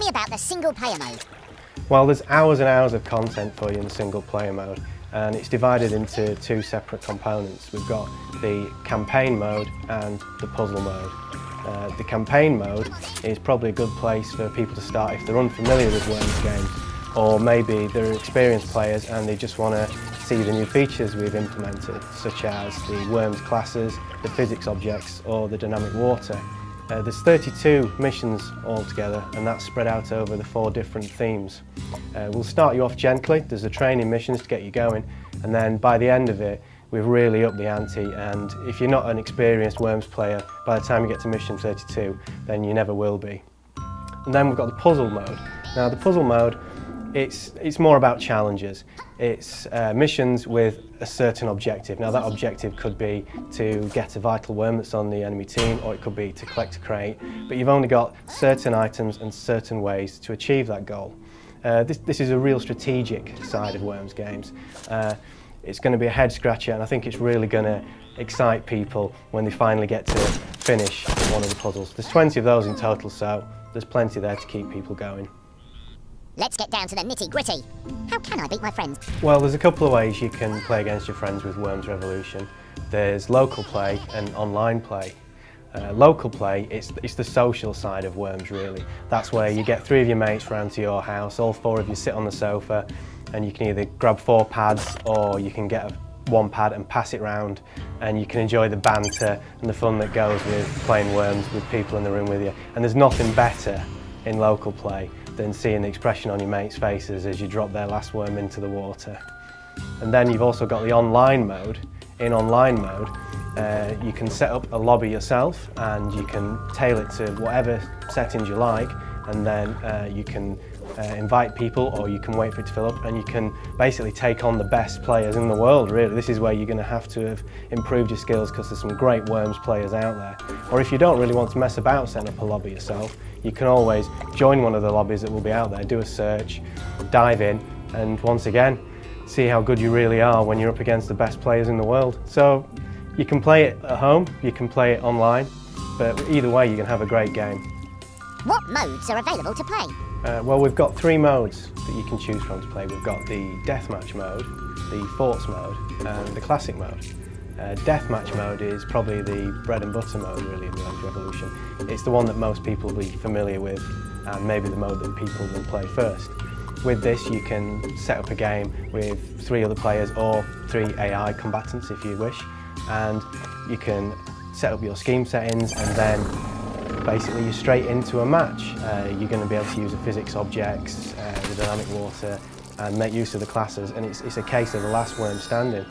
me about the single player mode. Well, there's hours and hours of content for you in the single player mode, and it's divided into two separate components. We've got the campaign mode and the puzzle mode. The campaign mode is probably a good place for people to start if they're unfamiliar with Worms games, or maybe they're experienced players and they just want to see the new features we've implemented, such as the Worms classes, the physics objects or the dynamic water. There's 32 missions altogether, and that's spread out over the 4 different themes. We'll start you off gently. There's the training missions to get you going, and then by the end of it we've really upped the ante, and if you're not an experienced Worms player, by the time you get to mission 32 then you never will be. And then we've got the puzzle mode. Now the puzzle mode, it's more about challenges. It's missions with a certain objective. Now that objective could be to get a vital worm that's on the enemy team, or it could be to collect a crate, but you've only got certain items and certain ways to achieve that goal. This is a real strategic side of Worms games. It's going to be a head scratcher, and I think it's really going to excite people when they finally get to finish one of the puzzles. There's 20 of those in total, so there's plenty there to keep people going. Let's get down to the nitty-gritty. How can I beat my friends? Well, there's a couple of ways you can play against your friends with Worms Revolution. There's local play and online play. Local play, it's the social side of Worms really. That's where you get 3 of your mates round to your house, all 4 of you sit on the sofa, and you can either grab 4 pads or you can get 1 pad and pass it round, and you can enjoy the banter and the fun that goes with playing Worms with people in the room with you. And there's nothing better in local play than seeing the expression on your mates' faces as you drop their last worm into the water. And then you've also got the online mode. In online mode, you can set up a lobby yourself and you can tailor it to whatever settings you like, and then you can invite people, or you can wait for it to fill up, and you can basically take on the best players in the world really. This is where you're going to have improved your skills, because there's some great Worms players out there. Or if you don't really want to mess about setting up a lobby yourself, you can always join one of the lobbies that will be out there, do a search, dive in, and once again see how good you really are when you're up against the best players in the world. So you can play it at home, you can play it online, but either way you can have a great game. What modes are available to play? Well, we've got 3 modes that you can choose from to play. We've got the deathmatch mode, the forts mode and the classic mode. Deathmatch mode is probably the bread and butter mode really in Worms Revolution. It's the one that most people will be familiar with, and maybe the mode that people will play first. With this you can set up a game with 3 other players or 3 AI combatants if you wish, and you can set up your scheme settings, and then basically you're straight into a match. You're going to be able to use the physics objects, the dynamic water, and make use of the classes, and it's a case of the last worm standing.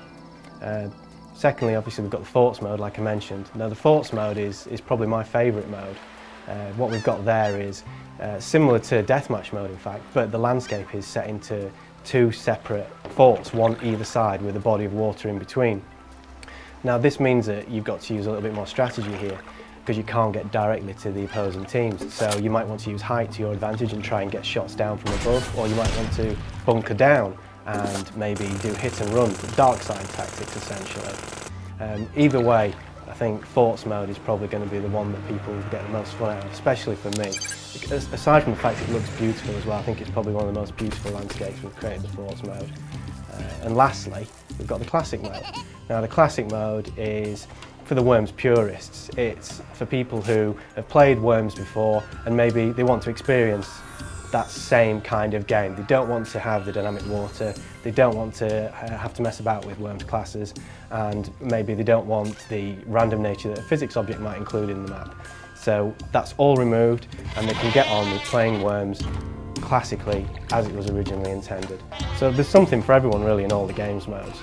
Secondly, obviously we've got the forts mode like I mentioned. Now the forts mode is probably my favourite mode. What we've got there is similar to deathmatch mode in fact, but the landscape is set into 2 separate forts, one either side with a body of water in between. Now this means that you've got to use a little bit more strategy here, because you can't get directly to the opposing teams. So you might want to use height to your advantage and try and get shots down from above, or you might want to bunker down and maybe do hit and run, dark side tactics essentially. Either way, I think forts mode is probably going to be the one that people get the most fun out of, especially for me. Aside from the fact it looks beautiful as well, I think it's probably one of the most beautiful landscapes we've created, the forts mode. And lastly, we've got the classic mode. Now the classic mode is for the Worms purists. It's for people who have played Worms before and maybe they want to experience that same kind of game. They don't want to have the dynamic water, they don't want to have to mess about with Worms classes, and maybe they don't want the random nature that a physics object might include in the map. So that's all removed, and they can get on with playing Worms classically as it was originally intended. So there's something for everyone really in all the games modes.